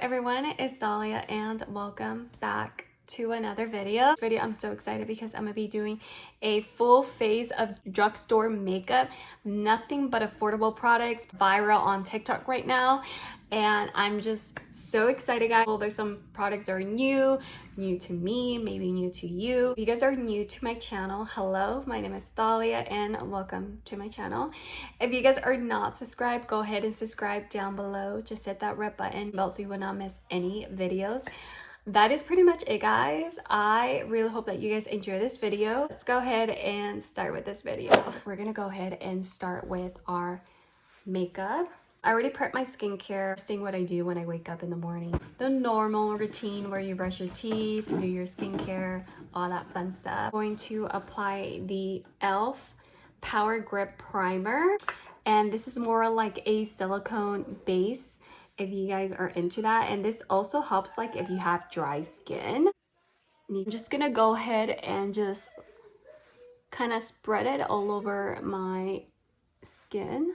everyone, it's Dahlia and welcome back to another video. I'm so excited because I'm gonna be doing a full face of drugstore makeup, nothing but affordable products, viral on TikTok right now, and I'm just so excited, guys. Well, there's some products that are new to me, maybe new to you. If you guys are new to my channel, hello, my name is Dahlia and welcome to my channel. If you guys are not subscribed, go ahead and subscribe down below. Just hit that red button so you will not miss any videos. That is pretty much it, guys. I really hope that you guys enjoy this video. Let's go ahead and start with this video. We're gonna go ahead and start with our makeup. I already prepped my skincare, seeing what I do when I wake up in the morning. The normal routine where you brush your teeth, do your skincare, all that fun stuff. I'm going to apply the e.l.f. Power Grip Primer. And this is more like a silicone base if you guys are into that. And this also helps like if you have dry skin. I'm just gonna go ahead and just kind of spread it all over my skin.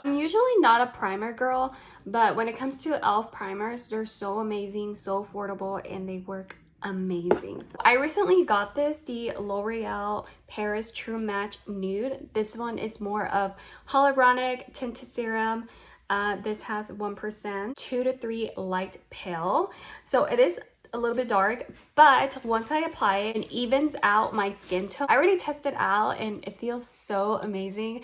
I'm usually not a primer girl, but when it comes to e.l.f. primers, they're so amazing, so affordable, and they work amazing. So I recently got this, the L'Oreal Paris True Match Nude. This one is more of hyaluronic tinted serum. This has 1%, 2 to 3 light pale. So it is a little bit dark, but once I apply it, it evens out my skin tone. I already tested out and it feels so amazing.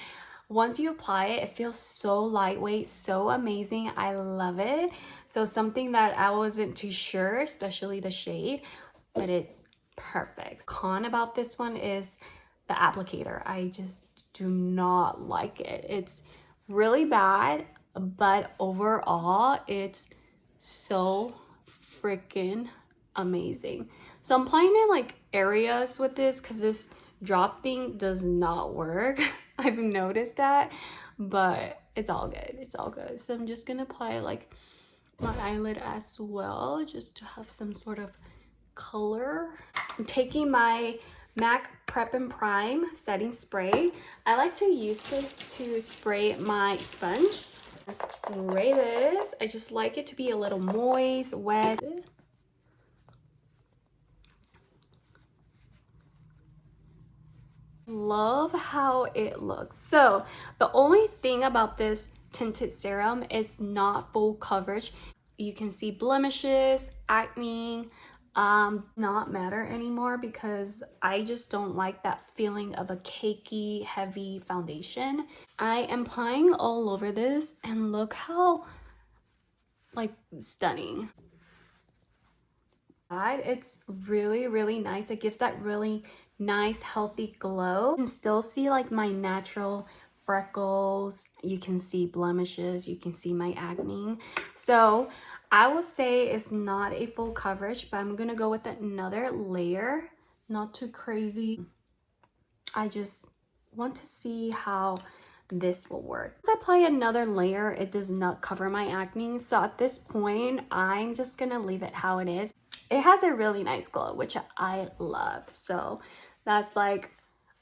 Once you apply it, it feels so lightweight, so amazing. I love it. So something that I wasn't too sure, especially the shade, but it's perfect. Con about this one is the applicator. I just do not like it. It's really bad, but overall, it's so freaking amazing. So I'm applying in like areas with this because this drop thing does not work. I've noticed that, but it's all good. It's all good. So I'm just gonna apply like my eyelid as well, just to have some sort of color. I'm taking my MAC Prep and Prime setting spray. I like to use this to spray my sponge. Spray this. I just like it to be a little moist, wet. Love how it looks. So the only thing about this tinted serum is not full coverage. You can see blemishes, acne, not matter anymore because I just don't like that feeling of a cakey, heavy foundation. I am applying all over this and look how like stunning. It's really nice. It gives that really nice healthy glow. You can still see like my natural freckles, you can see blemishes, you can see my acne. So I will say it's not a full coverage, but I'm gonna go with another layer, not too crazy. I just want to see how this will work. Once I apply another layer, it does not cover my acne. So at this point, I'm just gonna leave it how it is. It has a really nice glow, which I love. So that's like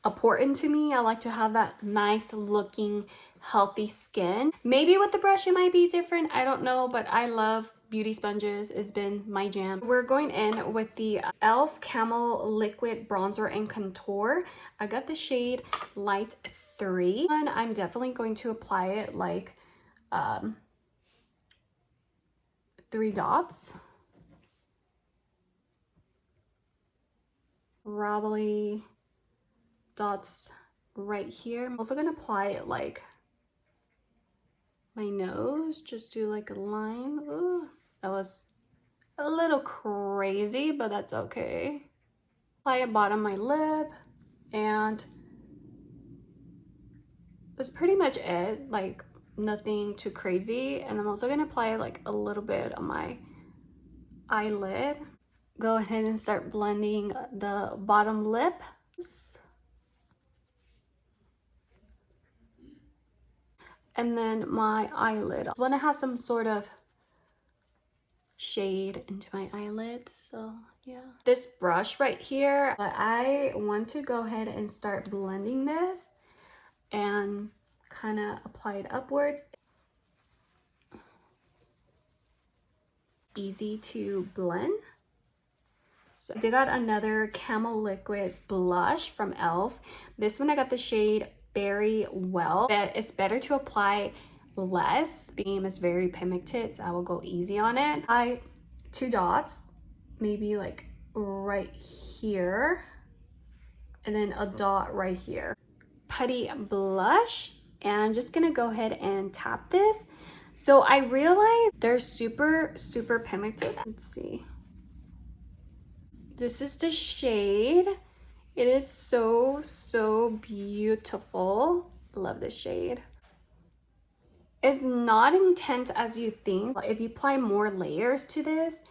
important to me. I like to have that nice looking, healthy skin. Maybe with the brush, it might be different. I don't know, but I love beauty sponges. It's been my jam. We're going in with the e.l.f. Camo Liquid Bronzer and Contour. I got the shade Light 3. And I'm definitely going to apply it like 3 dots. Probably dots right here. I'm also gonna apply it like my nose, just do like a line. Ooh, that was a little crazy, but that's okay. Apply it bottom of my lip, and that's pretty much it. Like nothing too crazy. And I'm also gonna apply like a little bit on my eyelid. Go ahead and start blending the bottom lip. And then my eyelid. I want to have some sort of shade into my eyelids, so yeah. This brush right here, I want to go ahead and start blending this and kind of apply it upwards. easy to blend. So I got another Camo Liquid blush from e.l.f. This one I got the shade Berey Well. It's better to apply less. Beam is very pigmented, so I will go easy on it. I 2 dots, maybe like right here, and then a dot right here. Putty blush, and I'm just gonna go ahead and tap this. So I realized they're super pigmented. Let's see. This is the shade. It is so beautiful. Love this shade. It's not intense as you think. If you apply more layers to this,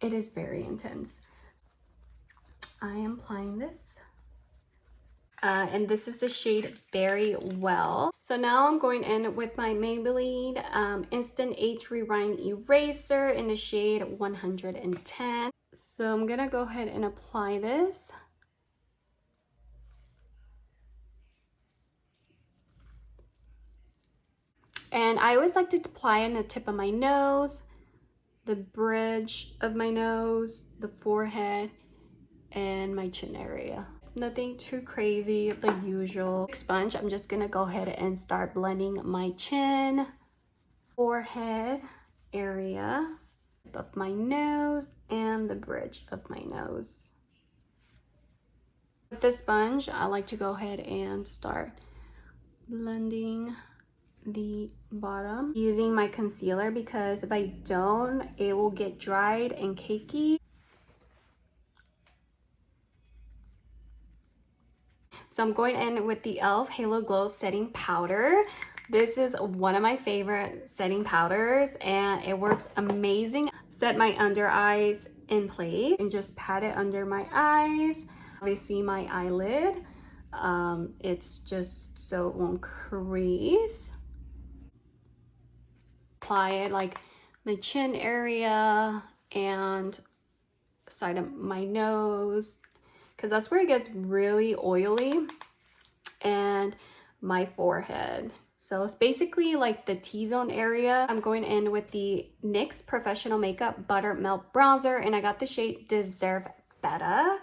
it is very intense. I am applying this. And this is the shade Berey Well. So now I'm going in with my Maybelline Instant Age Rewind Eraser in the shade 110. So I'm gonna go ahead and apply this. And I always like to apply in the tip of my nose, the bridge of my nose, the forehead, and my chin area. Nothing too crazy, the usual. Sponge, I'm just gonna go ahead and start blending my chin, forehead area, tip of my nose, and the bridge of my nose. With the sponge, I like to go ahead and start blending the bottom using my concealer, because if I don't, it will get dried and cakey. So I'm going in with the e.l.f. Halo Glow Setting Powder. This is one of my favorite setting powders and it works amazing. Set my under eyes in place and just pat it under my eyes. Obviously my eyelid. It's just so it won't crease. Apply it like my chin area and side of my nose, because that's where it gets really oily, and my forehead. So it's basically like the T-zone area. I'm going in with the NYX Professional Makeup Buttermelt Bronzer, and I got the shade Deserve Better.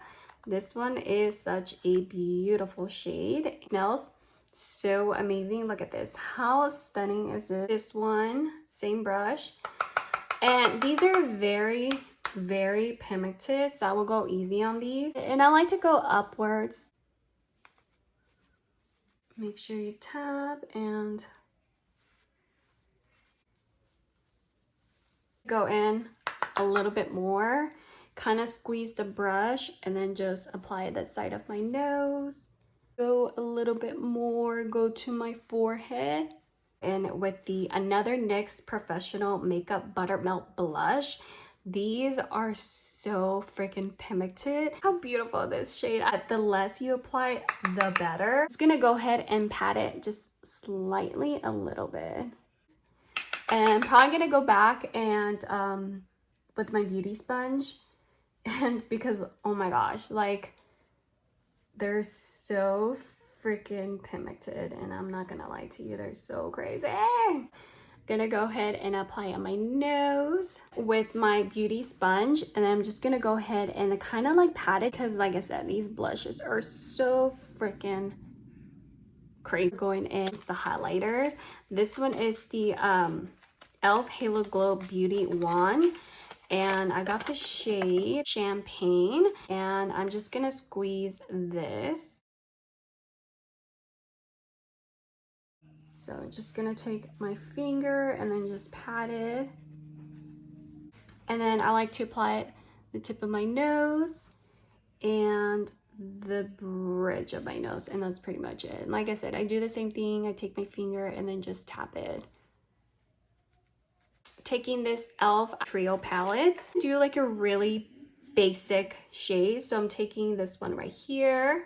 This one is such a beautiful shade. It smells so amazing. Look at this. How stunning is it? This one, same brush. And these are very pigmented, so I will go easy on these. And I like to go upwards. Make sure you tap and go in a little bit more. Kind of squeeze the brush and then just apply it that side of my nose. Go a little bit more, go to my forehead. And with the another NYX Professional Makeup Buttermelt Blush. These are so freaking pigmented. How beautiful this shade. The less you apply, the better. I'm just gonna go ahead and pat it just slightly a little bit. And I'm probably gonna go back and with my beauty sponge, and because oh my gosh, like they're so freaking pigmented, and I'm not gonna lie to you, they're so crazy. Gonna go ahead and apply on my nose with my beauty sponge, and then I'm just gonna go ahead and kind of like pat it, because like I said, these blushes are so freaking crazy. Going in, it's the highlighter. This one is the e.l.f. Halo Glow Beauty Wand, and I got the shade Champagne, and I'm just gonna squeeze this. So just gonna take my finger and then just pat it. And then I like to apply it the tip of my nose and the bridge of my nose, and that's pretty much it. And like I said, I do the same thing. I take my finger and then just tap it. Taking this e.l.f. Trio palette, do like a really basic shade. So I'm taking this one right here.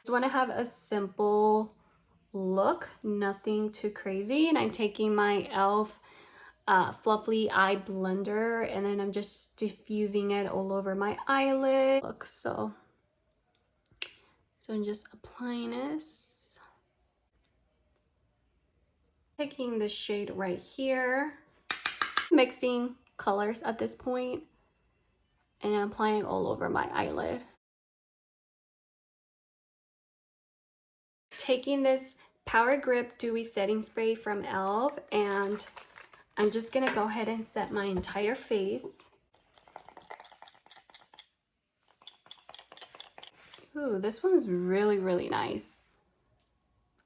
Just want to have a simple look, nothing too crazy. And I'm taking my e.l.f. Fluffy eye blender, and then I'm just diffusing it all over my eyelid. Look, so I'm just applying this. Taking the shade right here, mixing colors at this point, and I'm applying all over my eyelid. Taking this Power Grip Dewy Setting Spray from e.l.f. and I'm just gonna go ahead and set my entire face. Ooh, this one's really, really nice.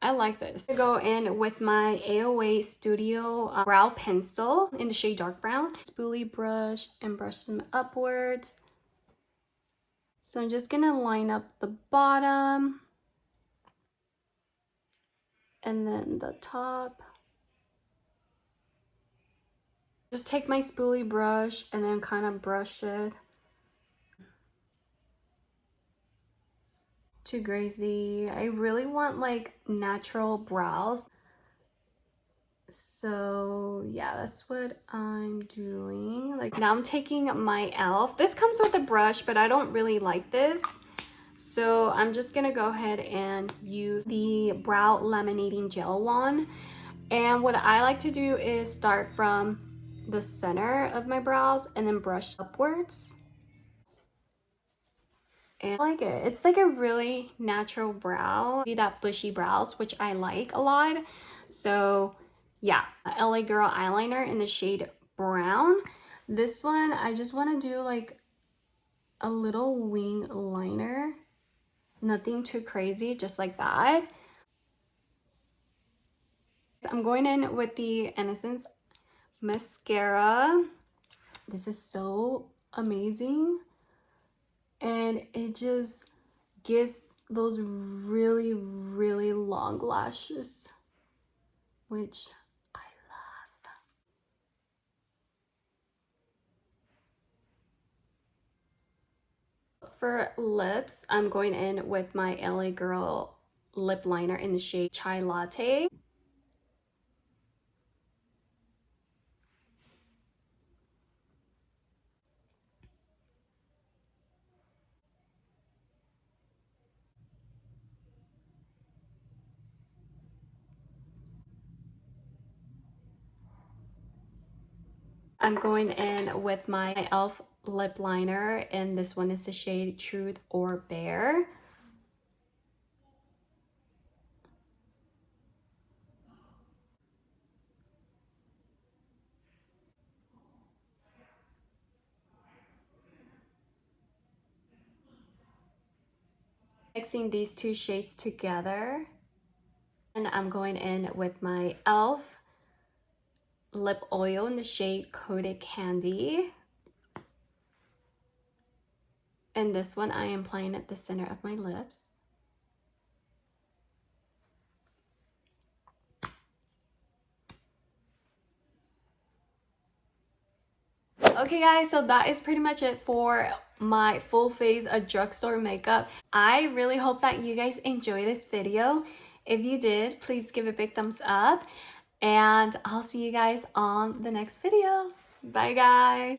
I like this. I go in with my AOA Studio brow pencil in the shade dark brown. Spoolie brush and brush them upwards. So I'm just gonna line up the bottom and then the top. Just take my spoolie brush and then kind of brush it. Too crazy. I really want like natural brows. So yeah, that's what I'm doing. Like now I'm taking my e.l.f. This comes with a brush, but I don't really like this. So I'm just gonna go ahead and use the brow laminating gel one. And what I like to do is start from the center of my brows and then brush upwards. And I like it. It's like a really natural brow. Be that bushy brows, which I like a lot. So yeah, LA Girl eyeliner in the shade brown. This one, I just want to do like a little wing liner. Nothing too crazy, just like that. I'm going in with the Innocence mascara. This is so amazing. And it just gives those really, really long lashes, which I love. For lips, I'm going in with my LA Girl lip liner in the shade Chai Latte. I'm going in with my e.l.f. lip liner, and this one is the shade Truth or Bear. Mixing these two shades together, and I'm going in with my e.l.f. lip oil in the shade Coated Candy. And this one I am applying at the center of my lips. Okay guys, so that is pretty much it for my full face drugstore makeup. I really hope that you guys enjoy this video. If you did, please give a big thumbs up, and I'll see you guys on the next video. Bye guys.